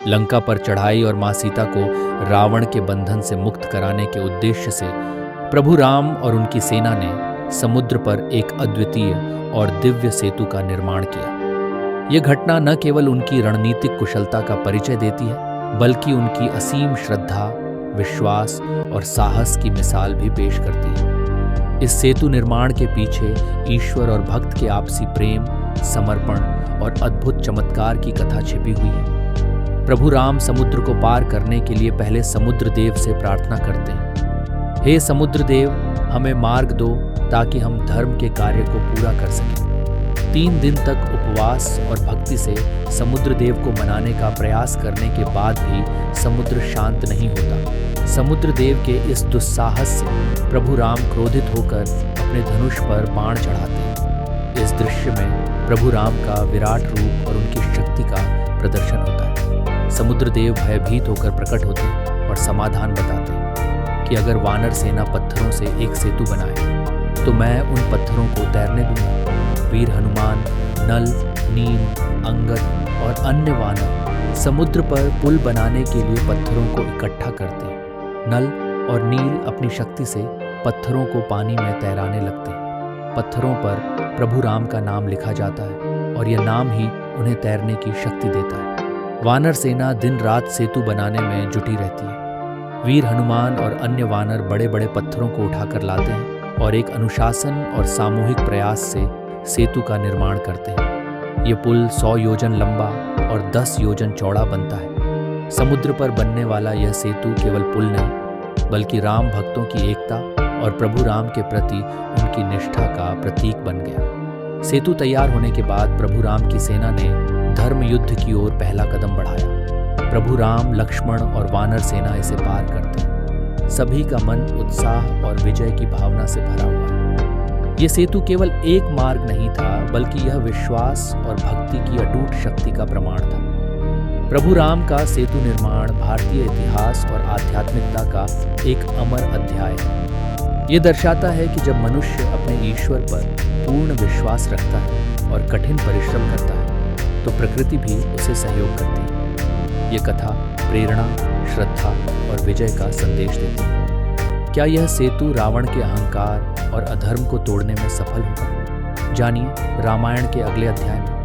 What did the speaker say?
लंका पर चढ़ाई और मां सीता को रावण के बंधन से मुक्त कराने के उद्देश्य से प्रभु राम और उनकी सेना ने समुद्र पर एक अद्वितीय और दिव्य सेतु का निर्माण किया। यह घटना न केवल उनकी रणनीतिक कुशलता का परिचय देती है, बल्कि उनकी असीम श्रद्धा, विश्वास और साहस की मिसाल भी पेश करती है। इस सेतु निर्माण के पीछे ईश्वर और भक्त के आपसी प्रेम, समर्पण और अद्भुत चमत्कार की कथा छिपी हुई है। प्रभु राम समुद्र को पार करने के लिए पहले समुद्र देव से प्रार्थना करते हैं, हे समुद्र देव, हमें मार्ग दो ताकि हम धर्म के कार्य को पूरा कर सकें। 3 दिन तक उपवास और भक्ति से समुद्र देव को मनाने का प्रयास करने के बाद भी समुद्र शांत नहीं होता। समुद्र देव के इस दुस्साहस से प्रभु राम क्रोधित होकर अपने धनुष पर बाण चढ़ाते हैं। इस दृश्य में प्रभु राम का विराट रूप और उनकी शक्ति का प्रदर्शन होता है। समुद्र देव भयभीत होकर प्रकट होते हैं और समाधान बताते हैं कि अगर वानर सेना पत्थरों से एक सेतु बनाए तो मैं उन पत्थरों को तैरने दूंगा। वीर हनुमान, नल, नील, अंगद और अन्य वानर समुद्र पर पुल बनाने के लिए पत्थरों को इकट्ठा करते हैं। नल और नील अपनी शक्ति से पत्थरों को पानी में तैराने लगते हैं। पत्थरों पर प्रभु राम का नाम लिखा जाता है और यह नाम ही उन्हें तैरने की शक्ति देता है। वानर सेना दिन रात सेतु बनाने में जुटी रहती है। वीर हनुमान और अन्य वानर बड़े बड़े पत्थरों को उठाकर लाते हैं और एक अनुशासन और सामूहिक प्रयास से सेतु का निर्माण करते हैं। ये पुल 100 योजन लंबा और 10 योजन चौड़ा बनता है। समुद्र पर बनने वाला यह सेतु केवल पुल नहीं, बल्कि राम भक्तों की एकता और प्रभु राम के प्रति उनकी निष्ठा का प्रतीक बन गया। सेतु तैयार होने के बाद प्रभु राम की सेना ने धर्म युद्ध की ओर पहला कदम बढ़ाया। प्रभु राम, लक्ष्मण और वानर सेना इसे पार करते हैं। सभी का मन उत्साह और विजय की भावना से भरा हुआ है। यह सेतु केवल एक मार्ग नहीं था, बल्कि यह विश्वास और भक्ति की अटूट शक्ति का प्रमाण था। प्रभु राम का सेतु निर्माण भारतीय इतिहास और आध्यात्मिकता का एक अमर अध्याय है। ये दर्शाता है कि जब मनुष्य अपने ईश्वर पर पूर्ण विश्वास रखता है और कठिन परिश्रम करता है, तो प्रकृति भी उसे सहयोग करती है। ये कथा प्रेरणा, श्रद्धा और विजय का संदेश देती है। क्या यह सेतु रावण के अहंकार और अधर्म को तोड़ने में सफल होगा? जानिए रामायण के अगले अध्याय में।